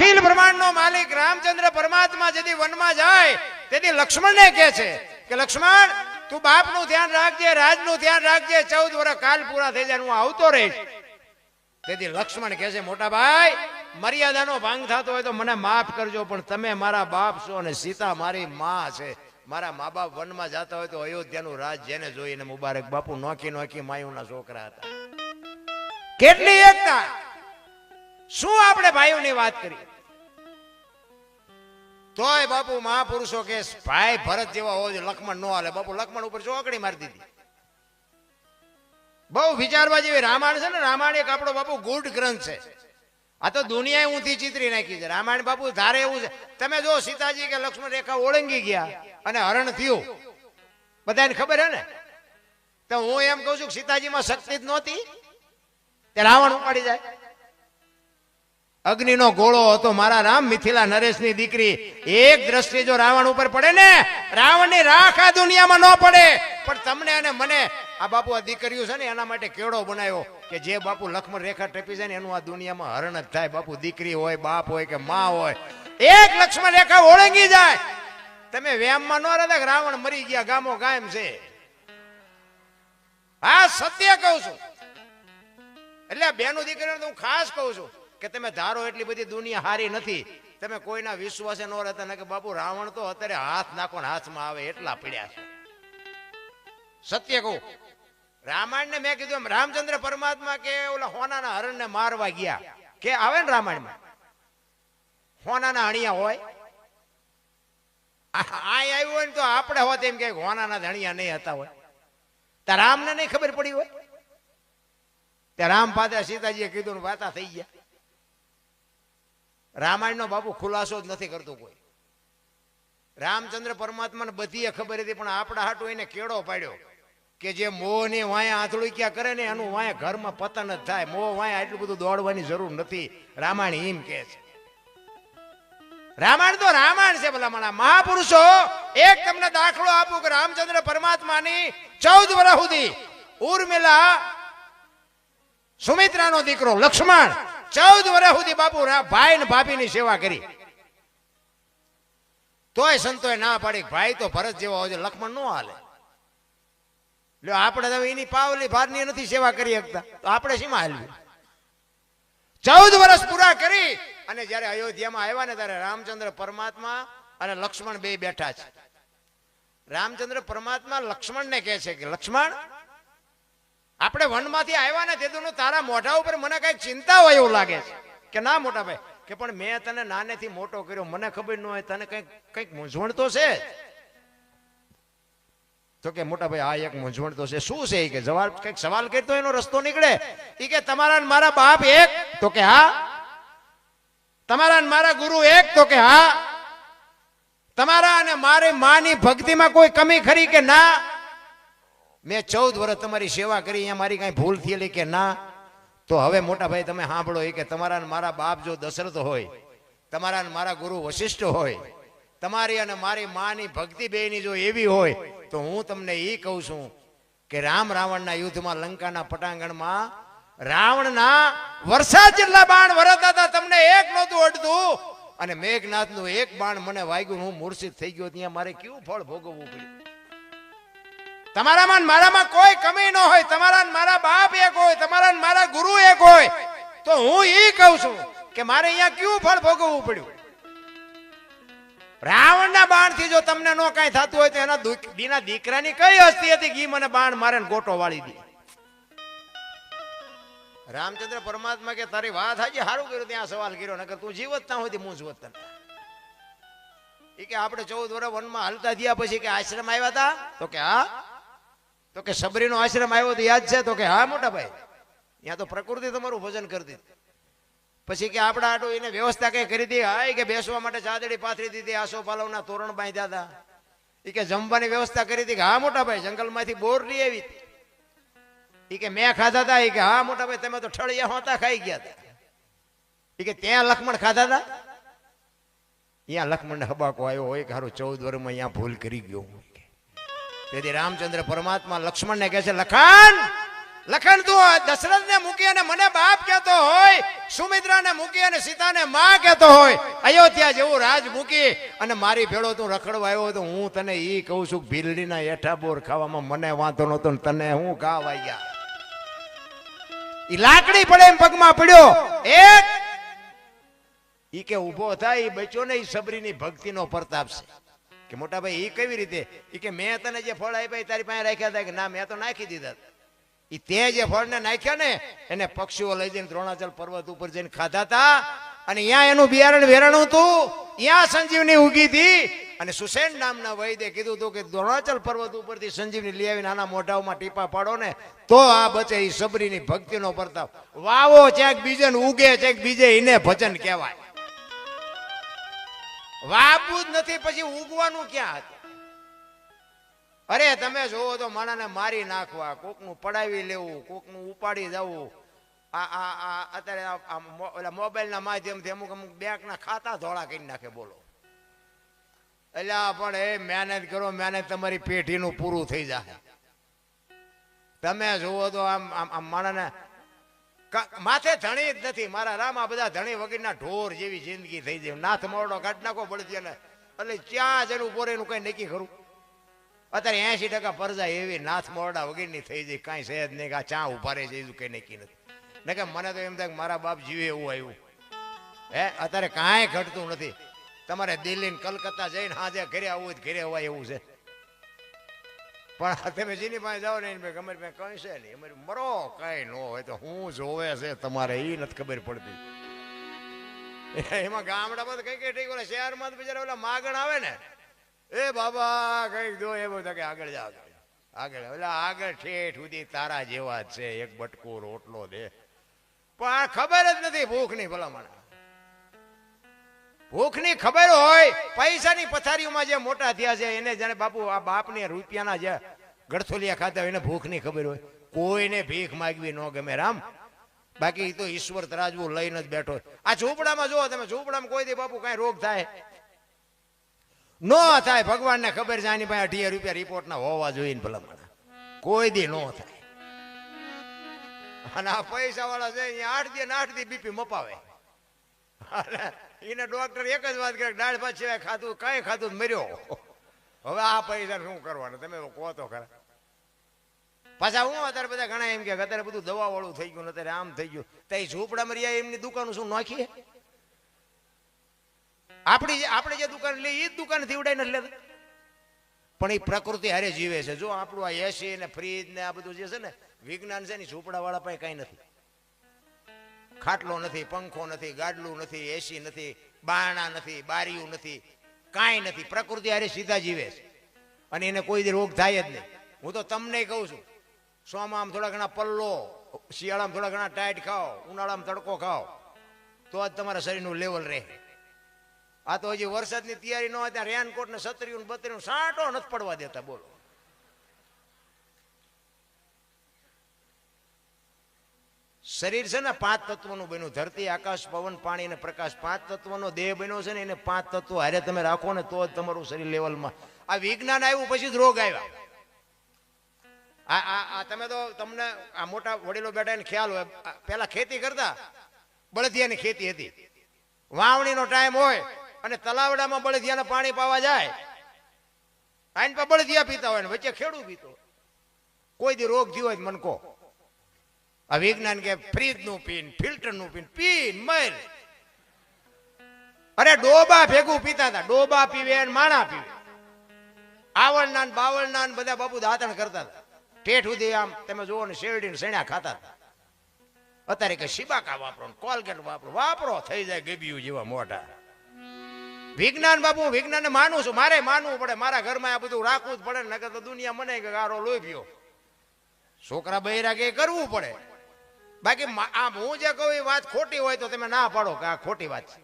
અખિલ બ્રહ્માંડનો માલિક રામચંદ્ર પરમાત્મા જેથી વનમાં જાય તેથી લક્ષ્મણને કહે છે કે લક્ષ્મણ તું બાપનું ધ્યાન રાખજે, રાજનું ધ્યાન રાખજે, 14 વર્ષ કાલ પૂરા થઈ જાય હું આવતો રહીશ. તેથી લક્ષ્મણ કહે છે મોટા ભાઈ મર્યાદાનો ભંગ થતો હોય તો મને માફ કરજો, પણ તમે મારા બાપ છો અને સીતા મારી માં છે. મારા મા બાપ વનમાં જતા હોય તો અયોધ્યાનું રાજ જેને જોઈને મુબારક બાપુ નોખી નોખી માયુના છોકરા હતા. કેટલી એકતા! શું આપણે ભાઈઓની વાત કરી તોય બાપુ મહાપુરુષો કે ભાઈ ભરત જેવા હોય લક્ષ્મણ નો હાલે. બાપુ લક્ષ્મણ ઉપર ચોકડી મારી દીધી. બહુ વિચારવા જેવી રામાયણ છે ને. રામાયણ એક આપણો બાપુ ગુડ ગ્રંથ છે. આ તો દુનિયાએ ઊંધી ચિતરી નાખી છે. રામાયણ બાપુ ધારે એવું છે. તમે જો સીતાજી કે લક્ષ્મણ રેખા ઓળંગી ગયા અને હરણ થયું બધાને ખબર હે ને. તો હું એમ કઉ છું કે સીતાજીમાં શક્તિ જ નહોતી તે રાવણ ઉપાડી જાય. અગ્નિનો ગોળો હતો મારા રામ, મિથિલા નરેશની દીકરી. એક દ્રષ્ટિ જો રાવણ ઉપર પડે ને રાવણની રાખ આ દુનિયામાં ન પડે. પણ તમને અને મને આ બાપુ આ દીકરીઓ છે ને એના માટે કેળો બનાવ્યો કે જે બાપુ લક્ષ્મણ રેખા ટપી જાય ને એનું આ દુનિયામાં હરણ જ થાય. બાપુ દીકરી હોય, બાપ હોય કે માં હોય, એક લક્ષ્મણ રેખા ઓળંગી જાય. તમે વ્યામમાં ન રહેતા કે રાવણ મરી ગયા ગામો કાયમ છે. આ સત્ય કહું છું. એટલે બેનું દીકરીને તો હું ખાસ કહું છું કે તમે ધારો એટલી બધી દુનિયા હારી નથી. તમે કોઈના વિશ્વાસે ન રહેતા ને કે બાપુ રાવણ તો અત્યારે હાથ નાખો ને હાથમાં આવે એટલા પડ્યા છે. સત્ય કહું રામાયણ ને મેં કીધું રામચંદ્ર પરમાત્મા કે ઓલા હોનાના હરણ ને મારવા ગયા કે આવે ને રામાયણમાં હોનાના હણિયા હોય. આ આવ્યું હોય ને તો આપણે હોત એમ કે હોનાના ધણિયા નહીં હતા હોય. ત્યાં રામને નહીં ખબર પડી હોય. ત્યાં રામ પાત્ર સીતાજીએ કીધું વાતા થઈ ગયા. રામાયણ નો બાપુ ખુલાસો જ નથી કરતું કોઈ. રામચંદ્ર પરમાત્માને બધી ખબર હતી પણ આપણા હાટું એને કેળો પાડ્યો કે જે મોહ ની વાયા આંથળું ક્યાં કરે ને એનું વાયા ઘરમાં પતન જ થાય. મોહ વાયા એટલું બધું દોડવાની જરૂર નથી. રામાયણ એમ કે છે. રામાયણ તો રામાયણ છે. ભલા મારા મહાપુરુષો એક તમને દાખલો આપું કે રામચંદ્ર પરમાત્માની 14 વર્ષ સુધી ઉર્મિલા સુમિત્રાનો દીકરો લક્ષ્મણ 14 વર્ષ સુધી બાપુ ભાઈ ને ભાભીની સેવા કરી. તોય સંતોએ ના પાડી ભાઈ તો ભરત જેવા હોય લક્ષ્મણ નો હાલે. આપણે તો એની પાવલી ભારની નથી સેવા કરી શકતા તો આપણે શીમાં હાલવી. 14 વર્ષ પૂરા કરી અને જયારે અયોધ્યામાં આવ્યા ને ત્યારે રામચંદ્ર પરમાત્મા અને લક્ષ્મણ બે બેઠા છે. રામચંદ્ર પરમાત્મા લક્ષ્મણને કહે છે કે લક્ષ્મણ આપણે વનમાંથી આવ્યા ને તે તારા મોઢા ઉપર મને કઈક ચિંતા હોય એવું લાગે છે. કે ના મોટા ભાઈ કે પણ મેં તને નાનેથી મોટો કર્યો મને ખબર ન હોય તને કઈક મૂંઝવણ તો છે. તો કે મોટા ભાઈ આ એક મૂંઝવણ તો છે. શું છે કે જવાબ કઈક સવાલ કરતો એનો રસ્તો નીકળે. એ કે તમારા મારા બાપ એક? તો કે હા. તમારા મારા ગુરુ એક? તો કે હા. તમારા અને મારી માની ભક્તિમાં કોઈ કમી ખરી કે ના? મેં 14 વર્ષ તમારી સેવા કરી અહીંયા મારી કઈ ભૂલ થયેલી કે ના? તો હવે મોટા ભાઈ તમે સાંભળો કે તમારા મારા બાપ જો દશરથ હોય, તમારા મારા ગુરુ વશિષ્ઠ હોય, તમારી અને મારી માની ભક્તિ બેની જો એવી હોય તો હું તમને એ કહું છું કે રામ રાવણના યુદ્ધમાં લંકાના પટાંગણમાં રાવણના વરસાદ જેટલા બાણ વરસતા હતા તમને એક નહોતું અડતું અને મેઘનાથનું એક બાણ મને વાગ્યું હું મૂર્છિત થઈ ગયો. ત્યાં મારે કેવું ફળ ભોગવવું પડ્યું. તમારામાં મારામાં કોઈ કમી ન હોય. તમારા મારા બાપ એક હોય, તમારા મારા ગુરુ એક હોય તો હું એ કહું છું કે મારે અહીંયા કેવું ફળ ભોગવવું પડ્યું. રાવણના બાણથી જો તમને નો કાંઈ થતું હોય તો એના દીકરાની કઈ હસ્તી હતી કે મને બાણ મારે ગોટો વાળી દે. રામચંદ્ર પરમાત્મા કે તારી વાત હાજી સારું કર્યું ત્યાં સવાલ કર્યો નકર તું જીવત ના હોય મૂંઝવત તને. એ કે આપણે 14 વર્ષ વનમાં હાલતા થયા પછી કે આશ્રમ આવ્યા હતા? તો કે હા. તો કે સબરીનો આશ્રમ આવ્યો તો યાદ છે? તો કે હા મોટા ભાઈ. ત્યાં તો પ્રકૃતિ તમારું ભજન કરતી. પછી કે આપણા આટો એને વ્યવસ્થા કઈ કરી હતી? હા. કે બેસવા માટે ચાદડી પાથરી દીધી, આસો પાલવના તોરણ બાંધ્યા હતા. એ કે જમવાની વ્યવસ્થા કરી હતી? હા મોટા ભાઈ. જંગલમાંથી બોર લઈ આવી. એ કે મેં ખાધા હતા? એ કે હા મોટા ભાઈ. તમે તો ઠળિયા હોતા ખાઈ ગયા હતા. એ કે ત્યાં લક્ષ્મણ ખાધા હતા? અહીંયા લક્ષ્મણ ને હબાકો આવ્યો હોય કે હારું 14 વર્ષમાં અહીંયા ભૂલ કરી ગયો. તેથી રામચંદ્ર પરમાત્મા લક્ષ્મણ ને કહે છે લખન લખન તું દશરથને મૂકી અને મને બાપ કહેતો હોય, સુમિત્રાને મૂકી અને સીતાને માં કહેતો હોય, અયોધ્યા જેવું રાજ મૂકી અને મારી ભેળો તું રખડવા આવ્યો તો હું તને ઈ કહું છું, ભીલડીના એઠા બોર ખાવામાં મને વાંધો નતો ને તને હું ઘા વાગ્યા. ઈ લાકડી પડે એમ પગમાં પડ્યો. એક ઈ કે ઉભો થાય ઈ બચ્યો ને, ઈ સબરીની ભક્તિનો પ્રતાપ છે. કે મોટા ભાઈ ઈ કેવી રીતે? ઈ કે મેં તને જે ફળ આપ્યા તારી પાસે રાખ્યા હતા. કે ના, મેં તો નાખી દીધા. ઈ તે જે ફળને નાખ્યા ને એને પક્ષીઓ લઈ જઈને દ્રોણાચલ પર્વત ઉપર જઈને ખાધા હતા, અને ત્યાં એનું બિયારણ વેરાણું હતું, ત્યાં સંજીવની ઉગી હતી. અને સુસેન નામના વૈદ્ય કીધું હતું કે દ્રોણાચલ પર્વત ઉપરથી સંજીવની લઈ આવીને આના મોઢામાં ટીપા પાડો ને તો આ બચે. ઈ સબરીની ભક્તિનો પ્રતાપ. વાવો ચેક બીજે ઉગે ચેક બીજે, એને ભજન કહેવાય. વાવવું જ નથી પછી ઉગવાનું ક્યાં હતું? અરે તમે જોવો તો માણાને મારી નાખવા, કોકનું પડાવી લેવું, કોકનું ઉપાડી જવું. અત્યારે મોબાઈલના માધ્યમથી અમુક બેંકના ખાતા ધોળા કરી નાખે. બોલો એટલે પણ એ મહેનત કરો, મહેનત તમારી પેઢીનું પૂરું થઈ જાય. તમે જુઓ તો આમ માણાને માથે ધણી જ નથી. મારા રામ આ બધા ધણી વગરના ઢોર જેવી જિંદગી થઈ જાય. નાથ મોરડો કાઢ નાખો પડતી ને એટલે ક્યાં જનું પોરે એનું કઈ નક્કી ખરું? અત્યારે 80% પરજા એવી નાથ મોરડા વગરની થઈ જાય, કાંઈ સહેજ નહીં. કે ચા ઉભા રહે છે કઈ નક્કી નથી. ને કે મને તો એમ થાય કે મારા બાપ જીવે એવું આવ્યું. અત્યારે કાંઈ ઘટતું નથી. તમારે દિલ્હી ને કલકત્તા જઈને હાજે ઘરે આવવું હોય ઘરે અવાય એવું છે. પણ તમે જેની પાસે જાઓ ને અમારી પાસે કઈ છે નહીં, અમારી મરો કઈ ન હોય તો હું જોવે છે તમારે એ નથી ખબર પડતી. એમાં ગામડામાં કઈ કઈ ઠીક, ઓલા શહેરમાં તો બિચારા ઓલા માગણ આવે ને, એ બાબા કઈ દો એ બધા કે આગળ જાવ આગળ, ઓલા આગળ ઠેઠ સુધી તારા જેવા જ છે, એક બટકો રોટલો દે. પણ ખબર જ નથી ભૂખની. ભલામણ ભૂખની ખબર હોય, પૈસાની પથારીઓમાં જે મોટા થયા છે એને જાણે બાપુ આ બાપને રૂપિયાના જે ગળથોલિયા ખાતા હોય એને ભૂખની ખબર હોય. કોઈને ભીખ માગવી ન ગમે રામ. બાકી તો ઈશ્વર તરાજવું લઈને જ બેઠો. આ ઝૂંપડામાં જુઓ તમે, ઝૂંપડામાં કોઈ દી બાપુ કઈ રોગ થાય ન થાય? ભગવાનને ખબર છે આની પાસે 18 રૂપિયા રિપોર્ટના હોવા જોઈએ ને ભલામણ, કોઈ દી ન થાય. અને આ પૈસા વાળા છે અહીંયા 8 દી 8 દી બીપી મપાવે. એને ડોક્ટર એક જ વાત કરે, દાળ ભાત સિવાય ખાતું કઈ ખાતું મર્યો. હવે આ પૈસા શું કરવાનું તમે કહો તો ખરા. પાછા હું અત્યારે બધા ઘણા એમ કે અત્યારે બધું દવા વાળું થઈ ગયું, અત્યારે આમ થઈ ગયું. તો ઝૂંપડામાં રહ્યા એમની દુકાન શું નાખીએ? આપણે જે દુકાન લઈએ એ જ દુકાન થી ઉડાઈ નથી લેતા. પણ એ પ્રકૃતિ હારે જીવે છે. જો આપણું આ એસી ને ફ્રીજ ને આ બધું જે છે ને વિજ્ઞાન છે ને, ઝૂંપડા વાળા પાસે કઈ નથી. ખાટલો નથી, પંખો નથી, ગાડલું નથી, એસી નથી, બારણા નથી, બારીયું નથી, કાંઈ નથી. પ્રકૃતિ હારે સીધા જીવે છે અને એને કોઈ રોગ થાય જ નહીં. હું તો તમને કહું છું, સોમાં થોડા ઘણા પલ્લો, શિયાળામાં થોડા ઘણા ટાઈટ ખાઓ, ઉનાળામાં તડકો ખાઓ તો જ તમારા શરીરનું લેવલ રહે. આ તો હજી વરસાદની તૈયારી ન હોય ત્યાં રેનકોટ ને છત્રીઓ ને બત્રીઓ સાંટો નથી પડવા દેતા. બોલો શરીર છે ને 5 તત્વોનું બન્યું. ધરતી, આકાશ, પવન, પાણી અને પ્રકાશ 5 તત્વોનો દેહ બન્યો છે ને. એને 5 તત્વો હારે તમે રાખો ને તો જ તમારું શરીર લેવલમાં. આ વિજ્ઞાન આવ્યું પછી જ રોગ આવ્યા. આ તમે તો તમને આ મોટા વડીલો બેઠા એને ખ્યાલ હોય, પેલા ખેતી કરતા, બળદિયાની ખેતી હતી. વાવણીનો ટાઈમ હોય અને તલાવડામાં બળદિયાને પાણી પાવા જાય, આઈન પર બળદિયા પીતા હોય ને વચ્ચે ખેડૂ પીતો. કોઈ દી રોગ થયો હોય મન કહો. આ વિજ્ઞાન કે ફ્રીજ નું પીન, ફિલ્ટર નું પીન મર. અરે ડોબા ભેગું પીતા હતા. ડોબા પીવે ને માણા પીવે. આવળના બાવળના બધા બાપુ દાંતણ કરતા હતા. ઠેઠ સુધી આમ તમે જુઓ ને શેરડી ને સણ્યા ખાતા હતા. અત્યારે કે શિબાકા વાપરો, કોલગેટ વાપરો થઈ જાય ગેબિયું જેવા મોટા. વિજ્ઞાન બાપુ, વિજ્ઞાનને માનું છું, મારે માનવું પડે. મારા ઘરમાં આ બધું રાખવું જ પડે, નકર તો દુનિયા મને કે ગારો લોભ્યો. છોકરા બૈરા કે કરવું પડે. બાકી આમ હું જે કહું એ વાત ખોટી હોય તો તમે ના પાડો કે આ ખોટી વાત છે.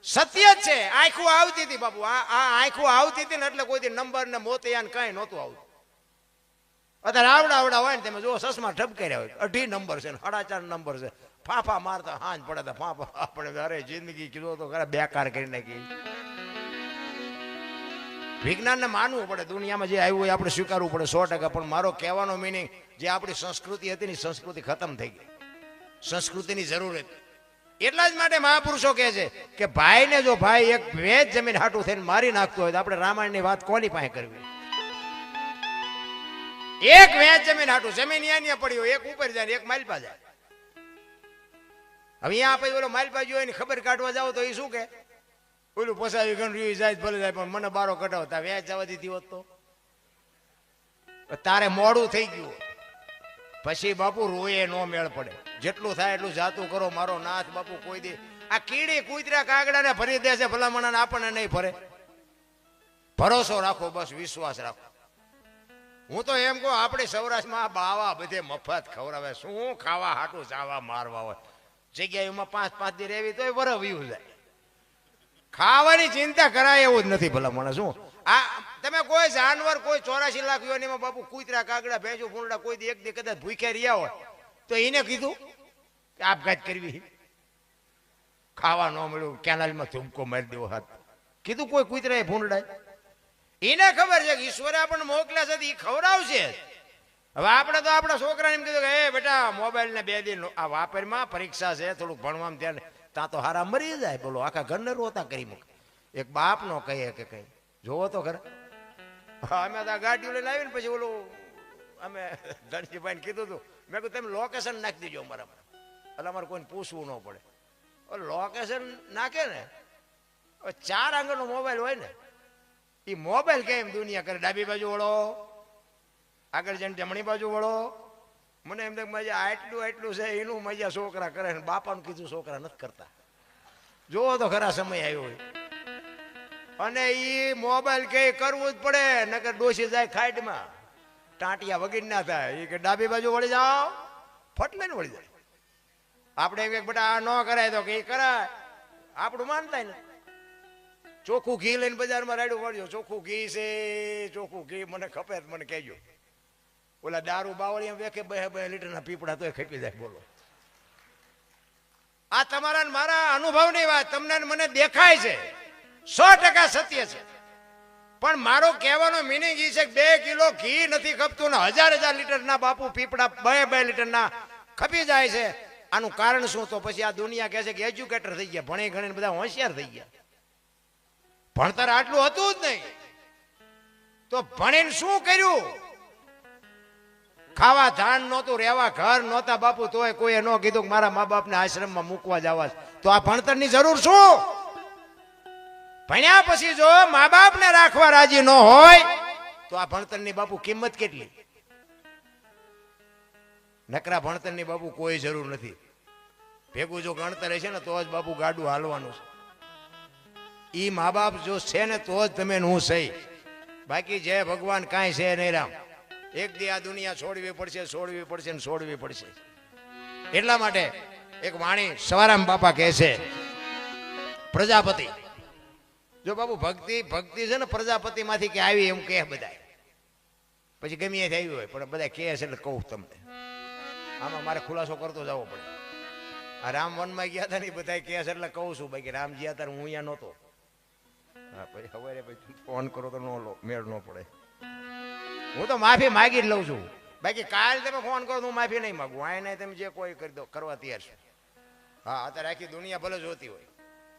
સત્ય જ છે. આંખું આવતી હતી બાપુ, આ આંખું આવતી હતી ને એટલે કોઈ નંબર ને મોતિયા કઈ નહોતું આવતું. અત્યારે આવડા હોય ને તમે જો સસમા ઠપકાર્યા હોય, 18 નંબર છે ને 4.5 નંબર છે. ફાફા મારતા હાંજ પડે તો ફાફા આપણે અરે જિંદગી કીધો તો ખરા બેકાર કરી નાખી. વિજ્ઞાનને માનવું પડે, દુનિયામાં જે આવ્યું હોય આપણે સ્વીકારવું પડે 100%. પણ મારો કહેવાનો મિનિંગ, જે આપણી સંસ્કૃતિ હતી ને સંસ્કૃતિ ખતમ થઈ ગઈ, સંસ્કૃતિની જરૂર હતી. એટલા જ માટે મહાપુરુષો કહે છે કે ભાઈને જો ભાઈ એક વેચ જમીન હાટું થઈને મારી નાખતો હોય તો આપણે રામાયણની વાત કોની પાસે કરવી? એક વેચ જમીન હાટું, જમીન અહીંયા પડી હોય, એક ઉપર જાય એક માલપા જાય. હવે અહીંયા પછી ઓલો માલપા જોયો એની ખબર કાઢવા જાવ તો એ શું કે ઓલું પોસાવી ગણરી જાય ભલે જાય, પણ મને બારો કઢાવતા વેચ જવા દીધી હોત તો તારે મોડું થઈ ગયું. પછી બાપુ રોયે નો મેળ પડે. જેટલું થાય એટલું જાતું કરો મારો નાથ બાપુ. કોઈ દી આ કીડી કૂતરા કાગડાને ભરી દે છે, ભલામણા આપણને નહીં ભરે. ભરોસો રાખો, બસ વિશ્વાસ રાખો. હું તો એમ કહું આપણે સૌરાષ્ટ્રમાં બાવા બધે મફત ખવડાવે, શું ખાવા હાટું ચાવા મારવા હોય. જગ્યાએમાં 5-5 દી રહેવી તોય વરસ વીવું જાય. ખાવાની ચિંતા કરાય એવું જ નથી ભલામણા. શું આ તમે કોઈ જાનવર કોઈ 84 લાખ યોનીમાં બાપુ કૂતરા કાગડા ભેંસો ભૂંડા કોઈ દી એક દી કદાચ ભૂખ્યા રહ્યા હોય તો એને કીધું કે આપઘાત કરવી, ખાવા ન મળ્યું, કેનાલમાં ધૂમકો મારી દેવો હાથ, કીધું કોઈ કૂતરા ભૂંડા? એને ખબર છે કે ઈશ્વરે આપણને મોકલ્યા છે એ ખવડાવશે. હવે આપણે તો આપણા છોકરાને એમ કીધું કે એ બેટા મોબાઈલ ને 2 દિન આ વાપરમાં, પરીક્ષા છે, થોડુંક ભણવામાં ધ્યાન, ત્યાં તો હારા મરી જાય. બોલો આખા ઘરને રોતા કરી મૂકે. એક બાપ નો કહે કે કઈ જોવો તો ખરા. અમે તો ગાડીઓ લઈને આવીને પછી ઓલું અમે ધનજીભાઈને કીધું હતું, મેં કીધું તમે લોકેશન નાખી દેજો અમારામાં, એટલે અમારે કોઈને પૂછવું ન પડે. લોકેશન નાખે ને 4 આંગળનો મોબાઈલ હોય ને, એ મોબાઈલ કેમ દુનિયા કરે. ડાબી બાજુ વળો, આગળ જઈને જમણી બાજુ વળો. મને એમ થાય મજા આટલું છે એનું મજા છોકરા કરે ને બાપાનું કીધું છોકરા નથી કરતા. જોવો તો ખરા સમય આવ્યો હોય. અને એ મોબાઈલ કે કરવું જ પડે, નકર ડોસી જાય ખાઈડમાં, ટાંટિયા વગર ના થાય. એ કે ડાબી બાજુ વળી જાઓ, ફટ લઈને વળી જાય. આપણે એક બેટા આ ન કરાય તો કે એ કરાય, આપણું માનતા ને. ચોખ્ખું ઘી લઈને બજારમાં રાડ્યું વળજો, ચોખ્ખું ઘી છે, ચોખ્ખું ઘી મને ખપે મને કહેજો. ઓલા દારૂ બાવળિયા વેખે 2 લીટરના પીપળા તો ખપી જાય. બોલો આ તમારા મારા અનુભવની વાત તમને મને દેખાય છે, 100% સત્ય છે. પણ મારો કહેવાનો મિનિંગ એ છે કે 2 કિલો ઘી નથી ખપતું ને 1000 લીટરના બાપુ પીપળા 2 લીટરના ખપી જાય છે. આનું કારણ શું? તો પછી આ દુનિયા કહે છે કે એજ્યુકેટર થઈ ગયા, ભણી ગણીને બધા હોશિયાર થઈ ગયા. ભણતર આટલું હતું જ નહીં તો ભણીને શું કર્યું? ખાવા ધાન નહોતું, રહેવા ઘર નહોતા બાપુ, તોય કોઈએ ન કીધું કે મારા મા બાપને આશ્રમમાં મૂકવા જવા. તો આ ભણતરની જરૂર શું? ભણ્યા પછી જો મા બાપને રાખવા રાજી ન હોય તો આ ભણતરની બાપુ કિંમત કેટલી? નકરા ભણતરની બાપુ કોઈ જરૂર નથી. ભેગું જો ગણતર છે ને તો જ બાપુ ગાડું હાલવાનું છે. ઈ મા બાપ જો છે ને તો જ તમે હું સહી, બાકી જય ભગવાન કાંઈ છે નહીં. રામ એક દી આ દુનિયા છોડવી પડશે, છોડવી પડશે ને છોડવી પડશે. એટલા માટે એક વાણી સવારામ બાપા કહે છે, પ્રજાપતિ જો બાપુ ભક્તિ છે ને પ્રજાપતિ માંથી કે આવી એમ કે બધા, પછી ગમે એ થયું હોય પણ બધા કહે છે એટલે કહું તમને. આમાં મારે ખુલાસો કરતો જવો પડે. આ રામ વનમાં ગયા હતા ને બધા કહે છે એટલે કહું છું. બાકી રામ ગયા ત્યારે હું અહીંયા નહોતો. હા પછી સવારે પછી ફોન કરો તો મેળ ન પડે. હું તો માફી માગી જ લઉં છું. બાકી કાલ તમે ફોન કરો તો હું માફી નહીં માગું. આ નહીં તમે જે કોઈ કરી દો કરવા તૈયાર છો. હા અત્યારે આખી દુનિયા ભલે જોતી હોય.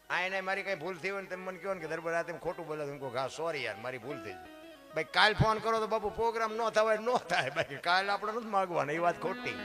આ એને મારી કઈ ભૂલ થઈ હોય ને તમે મને કહો ને કે દરબાર આ તમે ખોટું બોલો, તમે કહો હા સોરી યાર મારી ભૂલ થઈ ગઈ. ભાઈ કાલ ફોન કરો તો બાપુ પ્રોગ્રામ ન થવાય ન થાય. બાકી કાલ આપણે નથી માગવાના, એ વાત ખોટી.